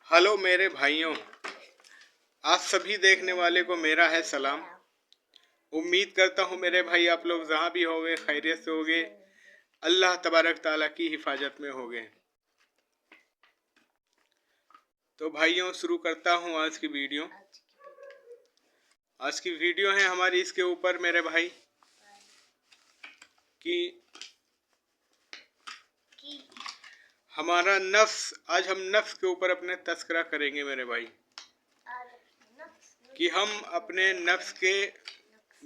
Hello मेरे भाइयों, आप सभी देखने वाले को मेरा है सलाम। उम्मीद करता हूँ मेरे भाई आप लोग जहाँ भी होंगे खैरियत से होंगे, अल्लाह तबारक ताला की हिफाजत में होंगे। तो भाइयों शुरू करता हूँ आज की वीडियो। आज की वीडियो है हमारी इसके ऊपर मेरे भाई कि हमारा नफ्स, आज हम नफ्स के ऊपर अपने तस्करा करेंगे मेरे भाई, कि हम अपने नफ्स के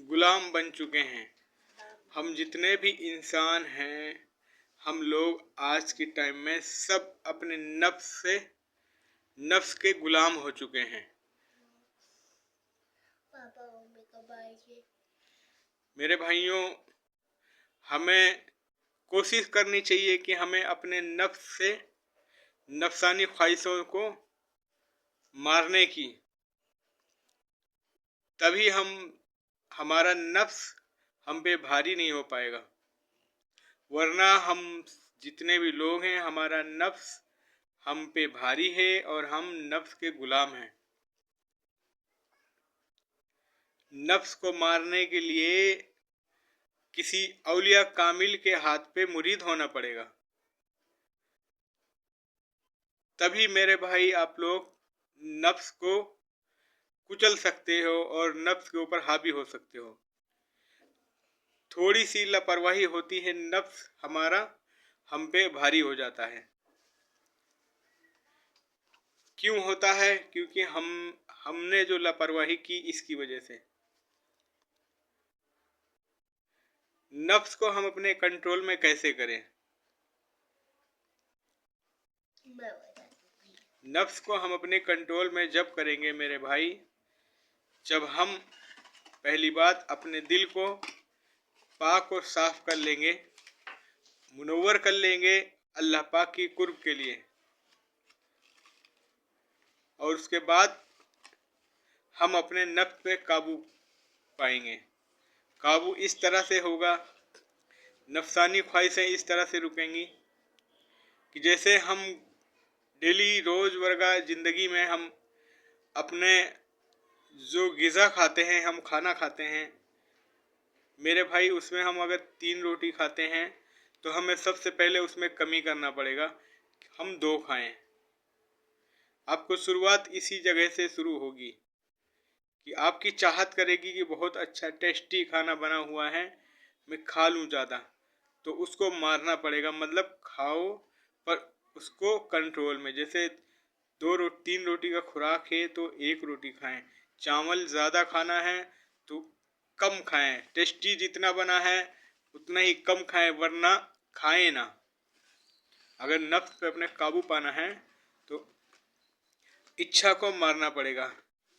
गुलाम बन चुके हैं। हम जितने भी इंसान हैं, हम लोग आज के टाइम में सब अपने नफ्स के गुलाम हो चुके हैं। मेरे भाइयों, हमें कोशिश करनी चाहिए कि हमें अपने नफ्स से नफसानी ख्वाहिशों को मारने की, तभी हमारा नफ्स हम पे भारी नहीं हो पाएगा। वरना हम जितने भी लोग हैं, हमारा नफ्स हम पे भारी है और हम नफ्स के गुलाम हैं। नफ्स को मारने के लिए किसी औलिया कामिल के हाथ पे मुरीद होना पड़ेगा, तभी मेरे भाई आप लोग नफ्स को कुचल सकते हो और नफ्स के ऊपर हावी हो सकते हो। थोड़ी सी लापरवाही होती है, नफ्स हमारा हम पे भारी हो जाता है। क्यों होता है? क्योंकि हमने जो लापरवाही की, इसकी वजह से। नफ्स को हम अपने कंट्रोल में कैसे करें? नफ्स को हम अपने कंट्रोल में जब करेंगे मेरे भाई, जब हम पहली बात अपने दिल को पाक और साफ कर लेंगे, मुनव्वर कर लेंगे अल्लाह पाक की कुर्ब के लिए, और उसके बाद हम अपने नफ्स पे काबू पाएंगे। काबू इस तरह से होगा, नफसानी ख्वाहिशें इस तरह से रुकेंगी कि जैसे हम डेली रोज़मर्रा ज़िंदगी में हम अपने जो ग़िज़ा खाते हैं, हम खाना खाते हैं मेरे भाई, उसमें हम अगर 3 रोटी खाते हैं तो हमें सबसे पहले उसमें कमी करना पड़ेगा, हम 2 खाएं। आपको शुरुआत इसी जगह से शुरू होगी कि आपकी चाहत करेगी कि बहुत अच्छा टेस्टी खाना बना हुआ है, मैं खा लूँ ज़्यादा, तो उसको मारना पड़ेगा। मतलब खाओ पर उसको कंट्रोल में। जैसे 3 रोटी का खुराक है तो 1 रोटी खाएं। चावल ज़्यादा खाना है तो कम खाएं। टेस्टी जितना बना है उतना ही कम खाएं, वरना खाएं ना। अगर नफ्स पे अपने काबू पाना है तो इच्छा को मारना पड़ेगा,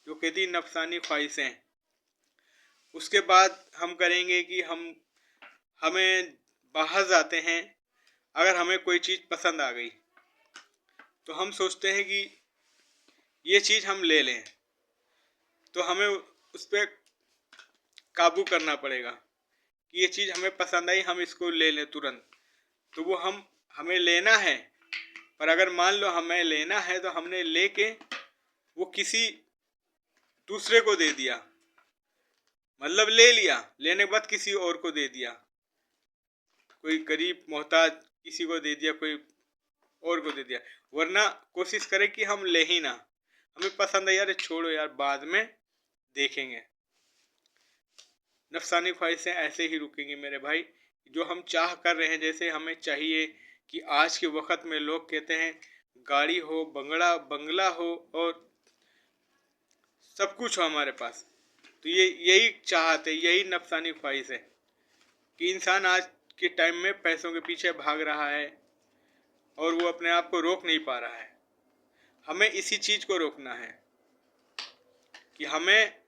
जो कहती नफसानी ख्वाहिशें। उसके बाद हम करेंगे कि हमें बाहर जाते हैं, अगर हमें कोई चीज़ पसंद आ गई तो हम सोचते हैं कि ये चीज़ हम ले लें, तो हमें उस पर काबू करना पड़ेगा कि ये चीज़ हमें पसंद आई, हम इसको ले लें तुरंत। तो वो हमें लेना है, पर अगर मान लो हमें लेना है तो हमने लेके वो किसी दूसरे को दे दिया, मतलब ले लिया, लेने के बाद किसी और को दे दिया, कोई गरीब मोहताज किसी को दे दिया, कोई और को दे दिया। वरना कोशिश करें कि हम ले ही ना, हमें पसंद है यार, छोड़ो यार, बाद में देखेंगे। नफसानी ख्वाहिशें ऐसे ही रुकेंगी मेरे भाई। जो हम चाह कर रहे हैं, जैसे हमें चाहिए कि आज के वक्त में लोग कहते हैं गाड़ी हो, बंगला हो और सब कुछ हो हमारे पास, तो यही चाहत है, यही नफसानी ख्वाहिश है कि इंसान आज के टाइम में पैसों के पीछे भाग रहा है और वो अपने आप को रोक नहीं पा रहा है। हमें इसी चीज़ को रोकना है कि हमें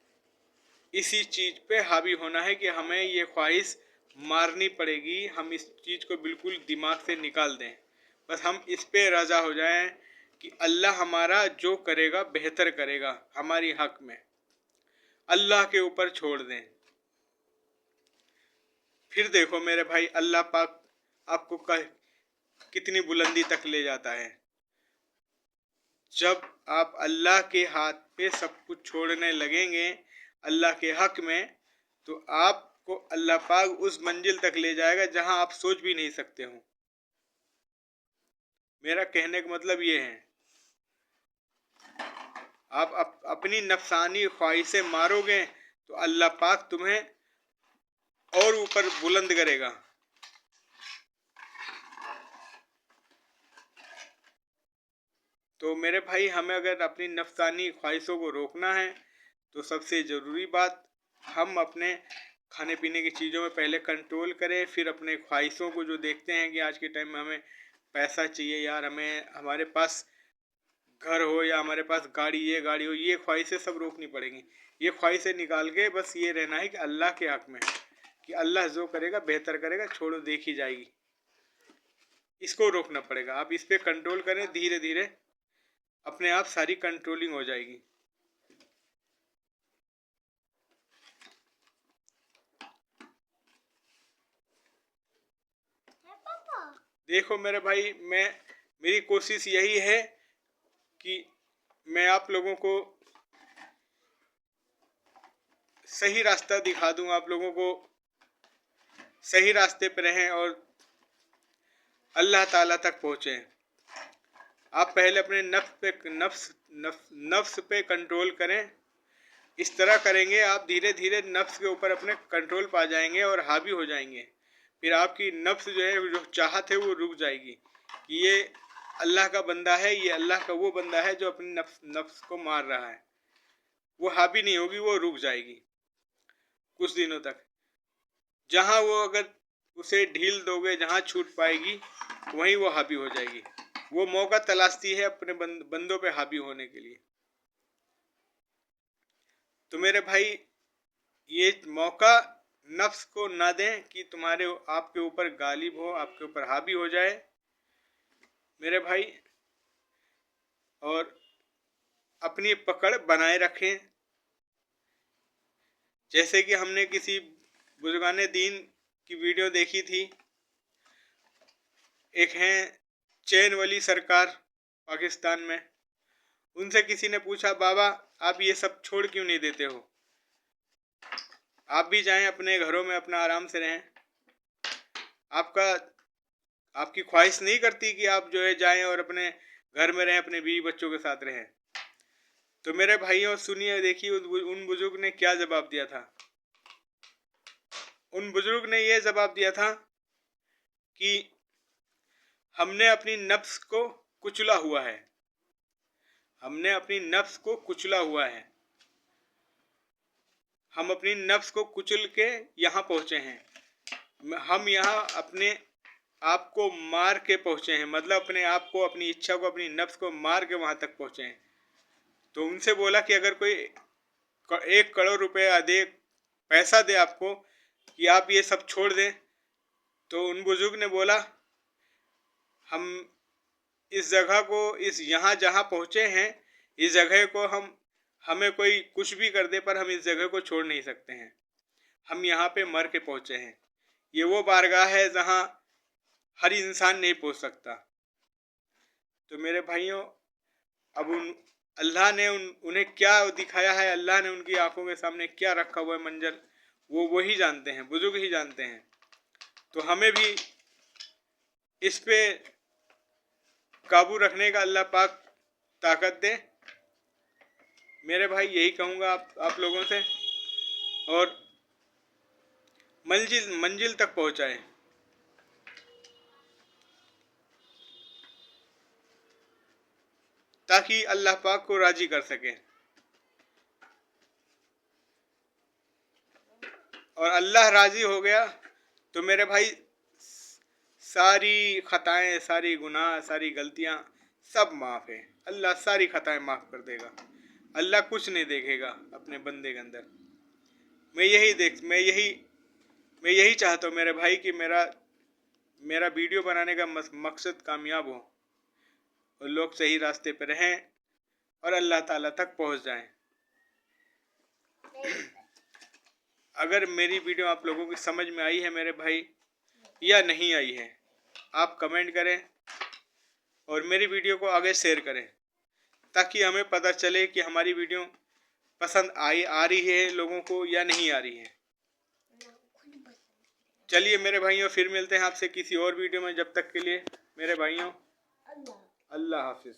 इसी चीज़ पे हावी होना है कि हमें ये ख्वाहिश मारनी पड़ेगी। हम इस चीज़ को बिल्कुल दिमाग से निकाल दें, बस हम इस पे राज़ा हो जाएं कि अल्लाह हमारा जो करेगा बेहतर करेगा हमारी हक में, अल्लाह के ऊपर छोड़ दें। फिर देखो मेरे भाई, अल्लाह पाक आपको कितनी बुलंदी तक ले जाता है। जब आप अल्लाह के हाथ पे सब कुछ छोड़ने लगेंगे अल्लाह के हक में, तो आपको अल्लाह पाक उस मंजिल तक ले जाएगा जहां आप सोच भी नहीं सकते हो। मेरा कहने का मतलब ये है, आप अपनी नफसानी ख्वाहिशें मारोगे तो अल्लाह पाक तुम्हें और ऊपर बुलंद करेगा। तो मेरे भाई, हमें अगर अपनी नफसानी ख्वाहिशों को रोकना है तो सबसे ज़रूरी बात, हम अपने खाने पीने की चीज़ों में पहले कंट्रोल करें, फिर अपने ख्वाहिशों को जो देखते हैं कि आज के टाइम में हमें पैसा चाहिए यार, हमें हमारे पास घर हो या हमारे पास गाड़ी हो, ये ख्वाहिशें सब रोकनी पड़ेंगी। ये ख्वाहिशें निकाल के बस ये रहना है कि अल्लाह के हक में, कि अल्लाह जो करेगा बेहतर करेगा, छोड़ो देखी जाएगी। इसको रोकना पड़ेगा। आप इस पे कंट्रोल करें, धीरे धीरे अपने आप सारी कंट्रोलिंग हो जाएगी। देखो मेरे भाई, मेरी कोशिश यही है कि मैं आप लोगों को सही रास्ता दिखा दूं, आप लोगों को सही रास्ते पे रहें और अल्लाह ताला तक पहुँचें। आप पहले अपने नफ्स पे कंट्रोल करें। इस तरह करेंगे आप धीरे धीरे नफ्स के ऊपर अपने कंट्रोल पा जाएंगे और हावी हो जाएंगे। फिर आपकी नफ्स जो है, जो चाहत है, वो रुक जाएगी कि ये अल्लाह का बंदा है, ये अल्लाह का वो बंदा है जो अपनी नफ्स को मार रहा है। वो हावी नहीं होगी, वो रुक जाएगी कुछ दिनों तक। जहाँ वो अगर उसे ढील दोगे, जहाँ छूट पाएगी, वहीं वो हावी हो जाएगी। वो मौका तलाशती है अपने बंदों पे हावी होने के लिए। तो मेरे भाई, ये मौका नफ्स को ना दें कि आपके ऊपर गालिब हो, आपके ऊपर हावी हो जाए मेरे भाई। और अपनी पकड़ बनाए रखें। जैसे कि हमने किसी बुजुर्गाने दीन की वीडियो देखी थी, एक हैं चैन वाली सरकार पाकिस्तान में, उनसे किसी ने पूछा, बाबा आप ये सब छोड़ क्यों नहीं देते हो, आप भी जाएं अपने घरों में अपना आराम से रहें, आपकी ख्वाहिश नहीं करती कि आप जो है जाएं और अपने घर में रहें, अपने बीवी बच्चों के साथ रहें। तो मेरे भाइयों सुनिए, देखिए उन बुजुर्ग ने क्या जवाब दिया था। उन बुजुर्ग ने ये जवाब दिया था कि हमने अपनी नफ्स को कुचला हुआ है, हमने अपनी नफ्स को कुचला हुआ है, हम अपनी नफ्स को कुचल के यहाँ पहुँचे हैं। हम यहाँ अपने आप को मार के पहुँचे हैं, मतलब अपने आप को, अपनी इच्छा को, अपनी नफ्स को मार के वहाँ तक पहुँचे हैं। तो उनसे बोला कि अगर कोई 1 करोड़ रुपया दे, पैसा दे आपको कि आप ये सब छोड़ दें, तो उन बुजुर्ग ने बोला, हम इस जगह को, इस यहाँ जहाँ पहुँचे हैं, इस जगह को हमें कोई कुछ भी कर दे, पर हम इस जगह को छोड़ नहीं सकते हैं। हम यहाँ पे मर के पहुँचे हैं। ये वो बारगाह है जहाँ हर इंसान नहीं पहुँच सकता। तो मेरे भाइयों, अब अल्लाह ने उन्हें क्या दिखाया है, अल्लाह ने उनकी आंखों के सामने क्या रखा हुआ है मंजर, वो ही जानते हैं, बुजुर्ग ही जानते हैं। तो हमें भी इस पे काबू रखने का अल्लाह पाक ताकत दे। मेरे भाई, यही कहूँगा आप लोगों से, और मंजिल तक पहुँचाए। ताकि अल्लाह पाक को राजी कर सके। और अल्लाह राजी हो गया तो मेरे भाई सारी खताएं, सारी गुनाह, सारी गलतियां सब माफ़ है। अल्लाह सारी खताएं माफ़ कर देगा। अल्लाह कुछ नहीं देखेगा अपने बंदे के अंदर। मैं यही चाहता हूँ मेरे भाई कि मेरा वीडियो बनाने का मकसद कामयाब हो और लोग सही रास्ते पर रहें और अल्लाह ताला तक पहुँच जाएं। अगर मेरी वीडियो आप लोगों की समझ में आई है मेरे भाई, या नहीं आई है, आप कमेंट करें और मेरी वीडियो को आगे शेयर करें, ताकि हमें पता चले कि हमारी वीडियो पसंद आ रही है लोगों को या नहीं आ रही है। चलिए मेरे भाइयों, फिर मिलते हैं आपसे किसी और वीडियो में। जब तक के लिए मेरे भाइयों, अल्लाह हाफिज़।